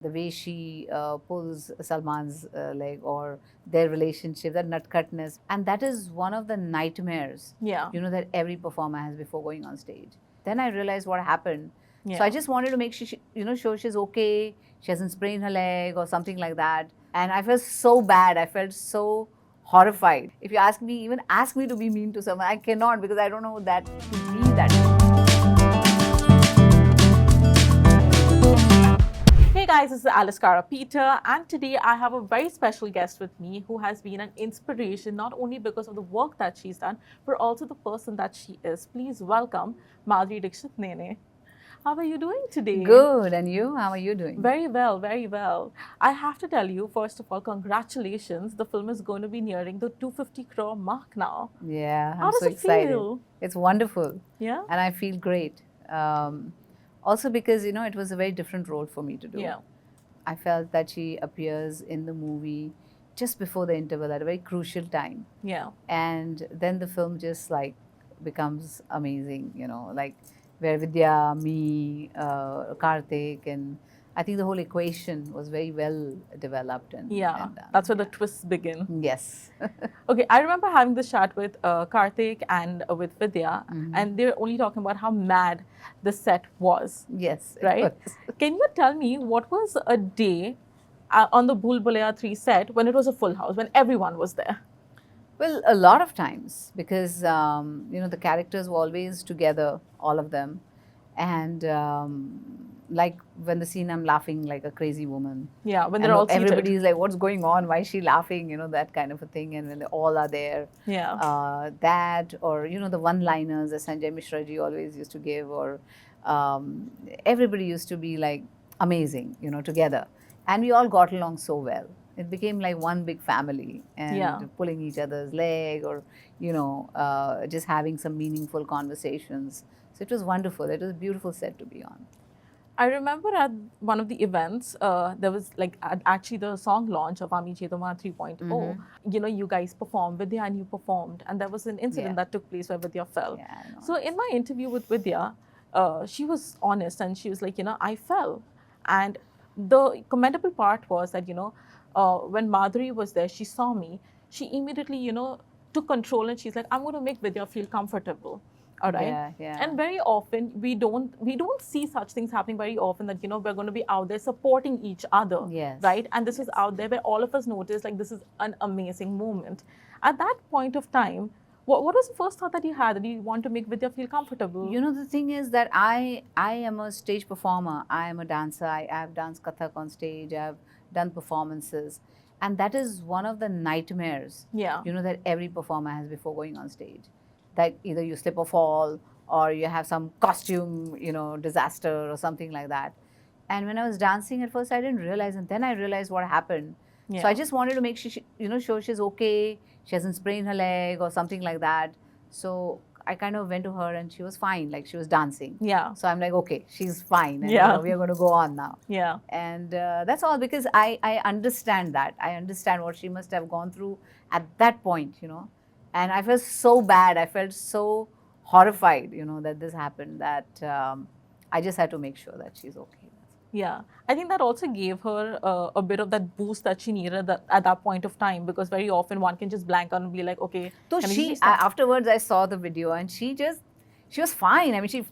The way she pulls Salman's leg, or their relationship, that nutcutness. And that is one of the nightmares, Yeah. that every performer has before going on stage. Then I realized what happened. Yeah. So I just wanted to make sure, sure she's okay, she hasn't sprained her leg or something like that. And I felt so bad. I felt so horrified. If you even ask me to be mean to someone, I cannot, because I don't know that to be that way. Hey guys, this is Alice Cara Peter, and today I have a very special guest with me who has been an inspiration not only because of the work that she's done, but also the person that she is. Please welcome Madhuri Dixit Nene. How are you doing today? Good. And you? How are you doing? Very well, very well. I have to tell you, first of all, congratulations. The film is going to be nearing the 250 crore mark now. Yeah, How I'm does so it excited. feel? It's wonderful. Yeah? And I feel great. Also because, it was a very different role for me to do. Yeah. I felt that she appears in the movie just before the interval at a very crucial time. Yeah. And then the film just becomes amazing, like where Vidya, me, Karthik, and I think the whole equation was very well developed. And That's where the twists begin. Yes. Okay, I remember having this chat with Karthik and with Vidya, and they were only talking about how mad the set was. Yes. Right? Can you tell me what was a day on the Bhool Bhulaiyaa 3 set when it was a full house, when everyone was there? Well, a lot of times, because the characters were always together, all of them, and like when the scene I'm laughing like a crazy woman. Yeah, when they're all seated. Everybody's like, "What's going on? Why is she laughing?" That kind of a thing. And when they all are there, that, or the one-liners that Sanjay Mishra ji always used to give, or everybody used to be like amazing, together, and we all got along so well. It became like one big family, and pulling each other's leg, or just having some meaningful conversations. So it was wonderful. It was a beautiful set to be on. I remember at one of the events, there was actually the song launch of Ami Chetoma 3.0. You guys performed, Vidya and you performed, and there was an incident that took place where Vidya fell. So in my interview with Vidya, she was honest, and she was like, I fell. And the commendable part was that, when Madhuri was there, she saw me, she immediately, took control, and she's like, I'm going to make Vidya feel comfortable. All right. Yeah. And very often we don't see such things happening very often, that we're going to be out there supporting each other. Yes. Right. And this is out there where all of us notice like this is an amazing moment. At that point of time, what was the first thought that you had, that you want to make Vidya feel comfortable? The thing is that I am a stage performer. I am a dancer. I have danced Kathak on stage. I have done performances. And that is one of the nightmares, that every performer has before going on stage. That either you slip or fall, or you have some costume, disaster or something like that. And when I was dancing at first, I didn't realize, and then I realized what happened. So I just wanted to make sure, sure she's okay, she hasn't sprained her leg or something like that. So I kind of went to her, and she was fine, like she was dancing. So I'm like, okay, she's fine, and we are going to go on now. And that's all, because I understand that. I understand what she must have gone through at that point, And I felt so bad. I felt so horrified, that this happened, that I just had to make sure that she's okay. Yeah, I think that also gave her a bit of that boost that she needed at that point of time, because very often one can just blank out and be like, okay. So afterwards I saw the video, and she was fine. I mean, she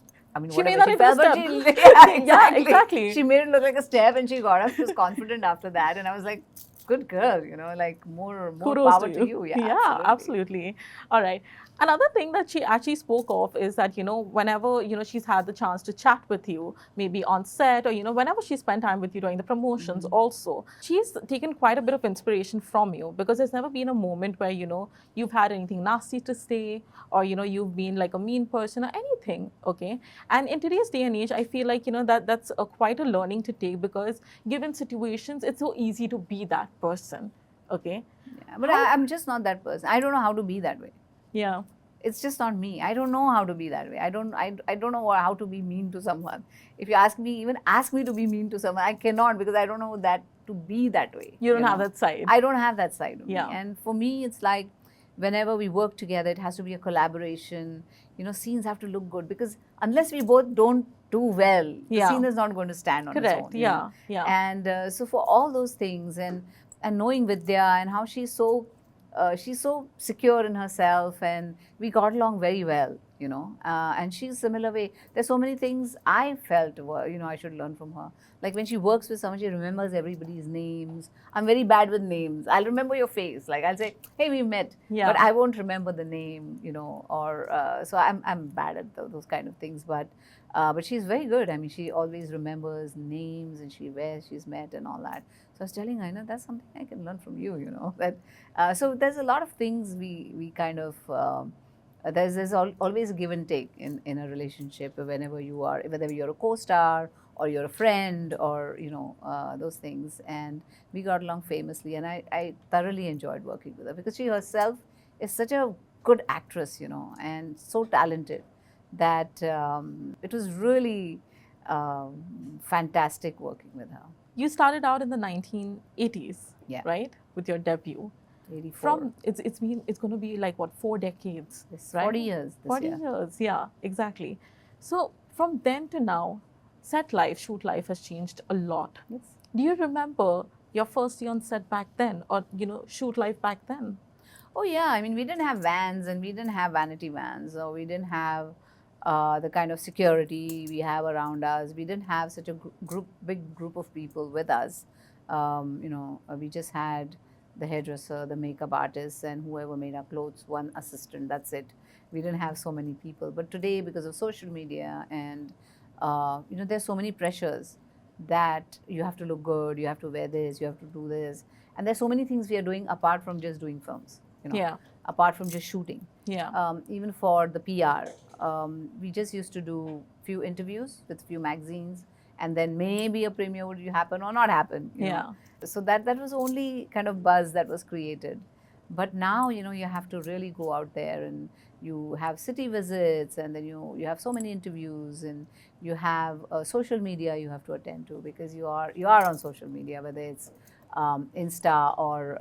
made that into a step. Yeah, exactly. She made it look like a step, and she got up. She was confident after that, and I was like, good girl, like more power to you. Yeah, absolutely. All right. Another thing that she actually spoke of is that, whenever, she's had the chance to chat with you, maybe on set, or, whenever she spent time with you during the promotions also, she's taken quite a bit of inspiration from you, because there's never been a moment where, you've had anything nasty to say, or, you've been like a mean person or anything, okay? And in today's day and age, I feel like, that's quite a learning to take, because given situations, it's so easy to be that person, okay? Yeah, but I'm just not that person. I don't know how to be that way. Yeah. It's just not me. I don't know how to be that way. I don't know how to be mean to someone. If you even ask me to be mean to someone, I cannot, because I don't know that to be that way. You don't have that side. I don't have that side of me. Yeah. And for me, it's like, whenever we work together, it has to be a collaboration. You know, scenes have to look good, because unless we both don't do well, the scene is not going to stand on its own. Yeah. And so for all those things, and knowing Vidya and how she's so secure in herself, and we got along very well, you know. And she's similar way. There's so many things I felt were, you know, I should learn from her. Like when she works with someone, she remembers everybody's names. I'm very bad with names. I'll remember your face. Like I'll say, hey, we met, but I won't remember the name, you know. Or so I'm bad at those kind of things. But she's very good. I mean, she always remembers names and where she's met and all that. So I was telling her, you know, that's something I can learn from you, you know. That so there's a lot of things we kind of there's always a give and take in a relationship, whenever you are, whether you're a co-star or you're a friend, or you know, those things. And we got along famously, and I thoroughly enjoyed working with her, because she herself is such a good actress, you know, and so talented, that it was really fantastic working with her. You started out in the 1980s, right, with your debut. 84. From it's going to be like what, 4 decades, right? 40 years. 40 years, yeah, exactly. So from then to now, set life, shoot life has changed a lot. Yes. Do you remember your first day on set back then, or you know, shoot life back then? Oh yeah, I mean, we didn't have vans, and we didn't have vanity vans, or we didn't have the kind of security we have around us. We didn't have such a big group of people with us. You know, we just had the hairdresser, the makeup artist, and whoever made our clothes, one assistant, that's it. We didn't have so many people. But today, because of social media and, you know, there's so many pressures that you have to look good, you have to wear this, you have to do this. And there's so many things we are doing apart from just doing films, you know, apart from just shooting. Even for the PR, we just used to do few interviews with few magazines, and then maybe a premiere would happen or not happen. You know? So that was only kind of buzz that was created. But now, you know, you have to really go out there, and you have city visits, and then you have so many interviews, and you have social media you have to attend to, because you are on social media, whether it's Insta or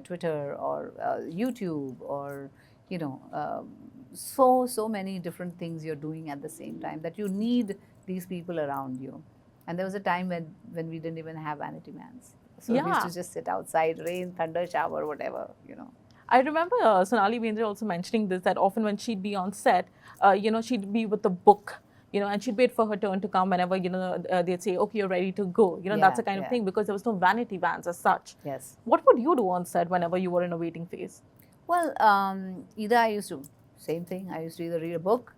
Twitter or YouTube, or you know, so many different things you're doing at the same time, that you need these people around you. And there was a time when we didn't even have vanity vans. So we used to just sit outside, rain, thunder, shower, whatever, you know. I remember Sonali Bendre also mentioning this, that often when she'd be on set, you know, she'd be with the book, you know, and she'd wait for her turn to come whenever, you know, they'd say, okay, you're ready to go. You know, that's the kind of thing, because there was no vanity vans as such. Yes. What would you do on set whenever you were in a waiting phase? Well, either I used to, same thing, I used to either read a book,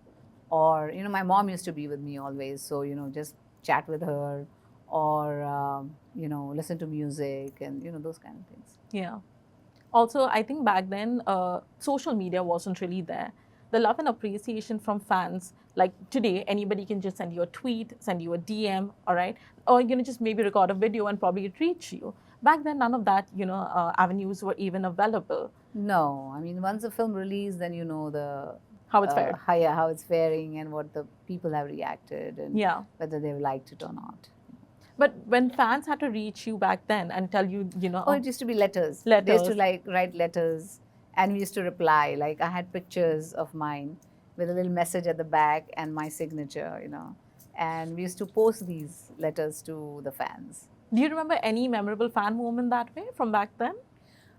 or, you know, my mom used to be with me always. So, you know, just chat with her, or, you know, listen to music, and, you know, those kind of things. Yeah. Also, I think back then, social media wasn't really there. The love and appreciation from fans, like today, anybody can just send you a tweet, send you a DM, all right? Or, you know, just maybe record a video and probably it reach you. Back then, none of that, you know, avenues were even available. No, I mean, once the film released, then you know how it's fared. How it's faring, and what the people have reacted, and whether they've liked it or not. But when fans had to reach you back then and tell you, you know... Oh, it used to be letters. They used to like write letters, and we used to reply. Like I had pictures of mine with a little message at the back and my signature, you know. And we used to post these letters to the fans. Do you remember any memorable fan moment that way from back then?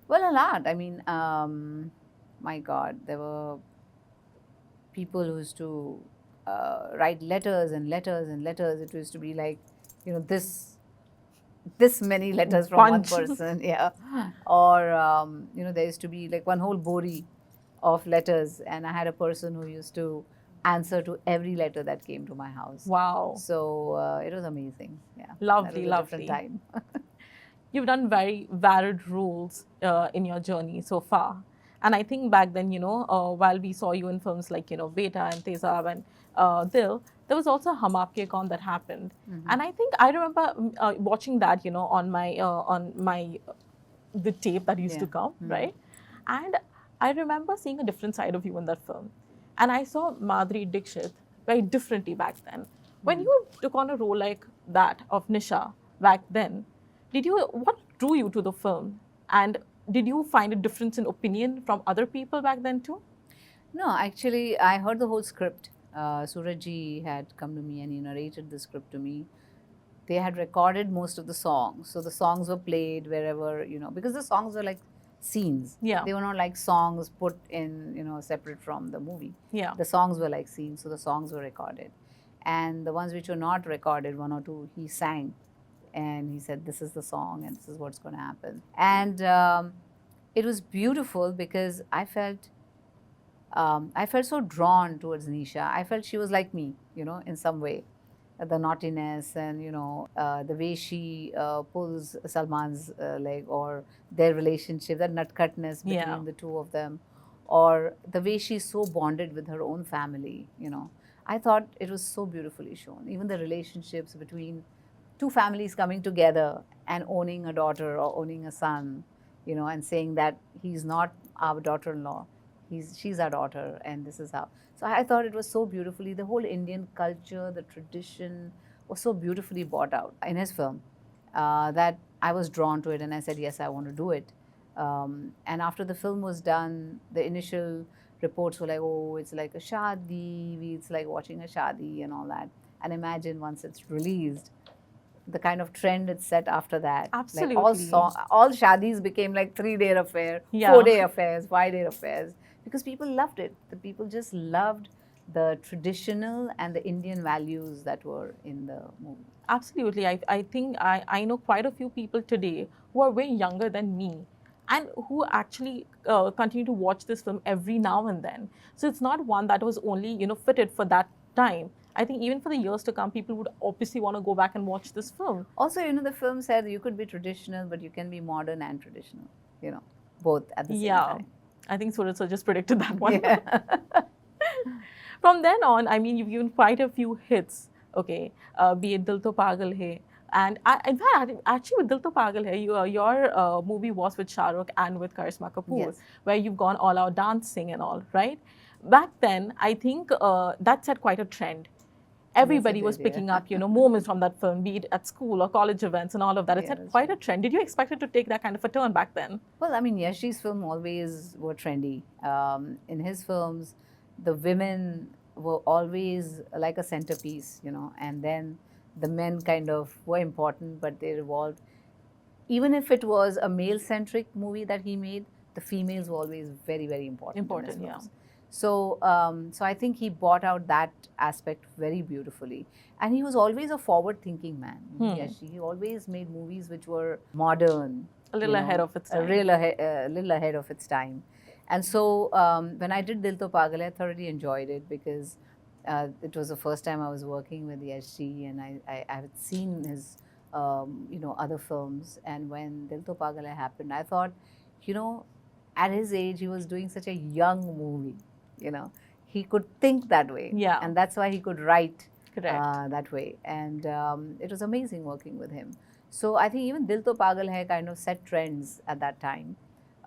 Well, a lot. I mean, my God, there were people who used to write letters and letters and letters. It used to be like, you know, this many letters from one person, or you know, there used to be like one whole bori of letters, and I had a person who used to answer to every letter that came to my house. Wow! So it was amazing. Yeah, lovely, lovely. Different time. You've done very varied roles in your journey so far, and I think back then, you know, while we saw you in films like, you know, Beta and Tezab and Dil, there was also Hum Aapke Hain Koun that happened. And I think I remember watching that, you know, on my the tape that used to come, right? And I remember seeing a different side of you in that film. And I saw Madhuri Dixit very differently back then. When you took on a role like that of Nisha back then, what drew you to the film? And did you find a difference in opinion from other people back then too? No, actually, I heard the whole script. Surajji had come to me and he narrated the script to me. They had recorded most of the songs, so the songs were played wherever, because the songs were like scenes. Yeah. They were not like songs put in, separate from the movie. Yeah. The songs were like scenes, so the songs were recorded. And the ones which were not recorded, one or two, he sang. And he said, this is the song and this is what's going to happen. And it was beautiful because I felt so drawn towards Nisha. I felt she was like me, in some way. The naughtiness and, the way she pulls Salman's leg, or their relationship, that nutcutness between the two of them, or the way she's so bonded with her own family, I thought it was so beautifully shown. Even the relationships between two families coming together and owning a daughter or owning a son, and saying that he's not our daughter-in-law, she's our daughter, and this is how. So I thought it was so beautifully, the whole Indian culture, the tradition was so beautifully brought out in his film that I was drawn to it, and I said, yes, I want to do it. And after the film was done, the initial reports were like, oh, it's like a shadi, it's like watching a shadi and all that. And imagine once it's released, the kind of trend it set after that. Absolutely. Like all shadis became like 3-day affair, 4-day affairs, 5-day affairs, because people loved it. The people just loved the traditional and the Indian values that were in the movie. Absolutely. I think I know quite a few people today who are way younger than me and who actually continue to watch this film every now and then. So it's not one that was only, fitted for that time. I think even for the years to come, people would obviously want to go back and watch this film. Also, the film said you could be traditional, but you can be modern and traditional, both at the same time. I think Suraj Sir just predicted that one. Yeah. From then on, I mean, you've given quite a few hits, okay, be it Dil Toh Pagal Hain. And in fact, actually with Dil Toh Pagal Hain, your movie was with Shah Rukh and with Karisma Kapoor, yes, where you've gone all out dancing and all, right? Back then, I think that set quite a trend. Everybody yes, was picking up, moments from that film, be it at school or college events and all of that. It set quite a trend. Did you expect it to take that kind of a turn back then? Well, I mean, Yash's film always were trendy. In his films, the women were always like a centerpiece, and then the men kind of were important, but they revolved. Even if it was a male-centric movie that he made, the females were always very, very important. Important, yeah. So, so I think he brought out that aspect very beautifully. And he was always a forward-thinking man. Yes, he always made movies which were modern. A little ahead of its time. A little ahead of its time. And so, when I did Dil Toh Pagal Hain, I thoroughly enjoyed it because it was the first time I was working with Yash, and I had seen his, other films. And when Dil Toh Pagal Hain happened, I thought, at his age, he was doing such a young movie. He could think that way. Yeah. And that's why he could write that way. And it was amazing working with him. So I think even Dil Toh Pagal Hain kind of set trends at that time,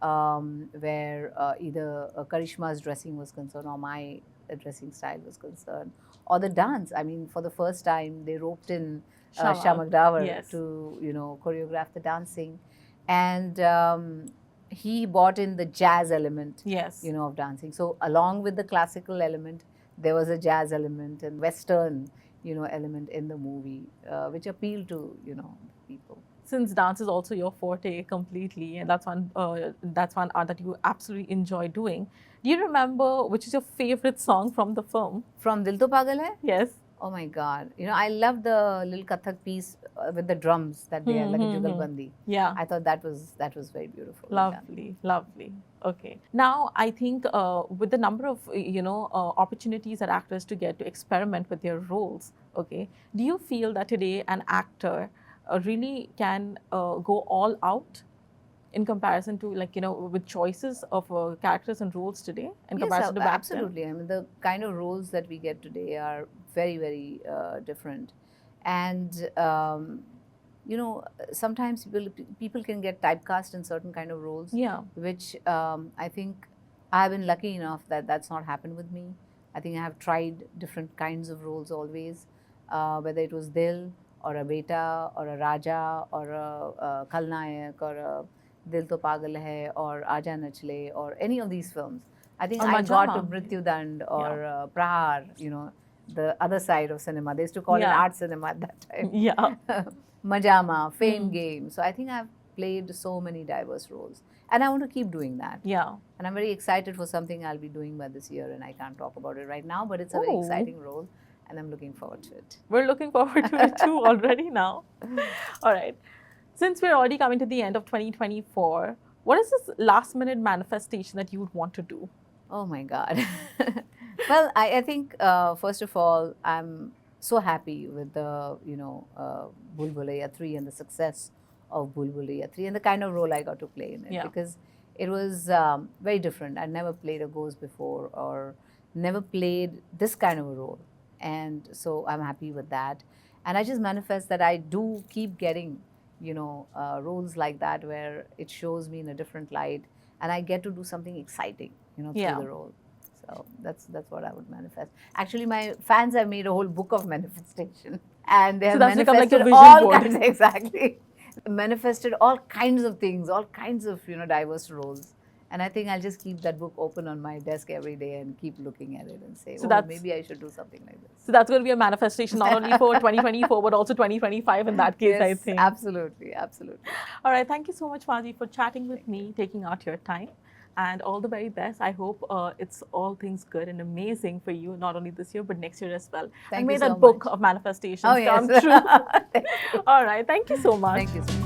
where either Karisma's dressing was concerned or my dressing style was concerned, or the dance. I mean, for the first time, they roped in Shah Rukh yes, to, choreograph the dancing. And he brought in the jazz element, yes, of dancing. So along with the classical element, there was a jazz element and Western, element in the movie, which appealed to, people. Since dance is also your forte completely, and that's one art that you absolutely enjoy doing. Do you remember which is your favorite song from the film? From Dil Toh Pagal Hain? Yes. Oh my God. I love the little Kathak piece with the drums that they are like a Jugalbandi. Yeah. I thought that was very beautiful. Lovely, lovely. Okay. Now, I think with the number of, opportunities that actors to get to experiment with their roles, okay, do you feel that today an actor really can go all out in comparison to, with choices of characters and roles today in comparison to back absolutely. then? I mean, the kind of roles that we get today are very, very different. And, sometimes people can get typecast in certain kind of roles, yeah, which I think I've been lucky enough that that's not happened with me. I think I have tried different kinds of roles always, whether it was Dil, or a Beta, or a Raja, or a Khalnayak, or a Dil Toh Pagal Hain or Aaja Nachle or any of these films. I think Or I got to Majama. Mrityu Dand or Prahar, you know, the other side of cinema. They used to call it art cinema at that time. Yeah. Majama, Fame Game. So I think I've played so many diverse roles. And I want to keep doing that. Yeah. And I'm very excited for something I'll be doing by this year, and I can't talk about it right now, but it's a very exciting role, and I'm looking forward to it. We're looking forward to it too already now. All right. Since we're already coming to the end of 2024, what is this last minute manifestation that you would want to do? Oh my God. Well, I think, first of all, I'm so happy with the, Bhool Bhulaiyaa 3 and the success of Bhool Bhulaiyaa 3 and the kind of role I got to play in it. Because it was very different. I'd never played a ghost before or never played this kind of a role. And so I'm happy with that. And I just manifest that I do keep getting, roles like that where it shows me in a different light and I get to do something exciting, through the role. So that's what I would manifest. Actually, my fans have made a whole book of manifestation. And they have manifested all kinds, exactly. Manifested all kinds of things, all kinds of, diverse roles. And I think I'll just keep that book open on my desk every day and keep looking at it and say, maybe I should do something like this. So that's going to be a manifestation not only for 2024, but also 2025 in that case, I think. Absolutely, absolutely. All right. Thank you so much, Maji, for chatting with me, taking out your time. And all the very best. I hope it's all things good and amazing for you, not only this year, but next year as well. Thank you so that much. Book of manifestations come true. All right. Thank you so much. Thank you so much.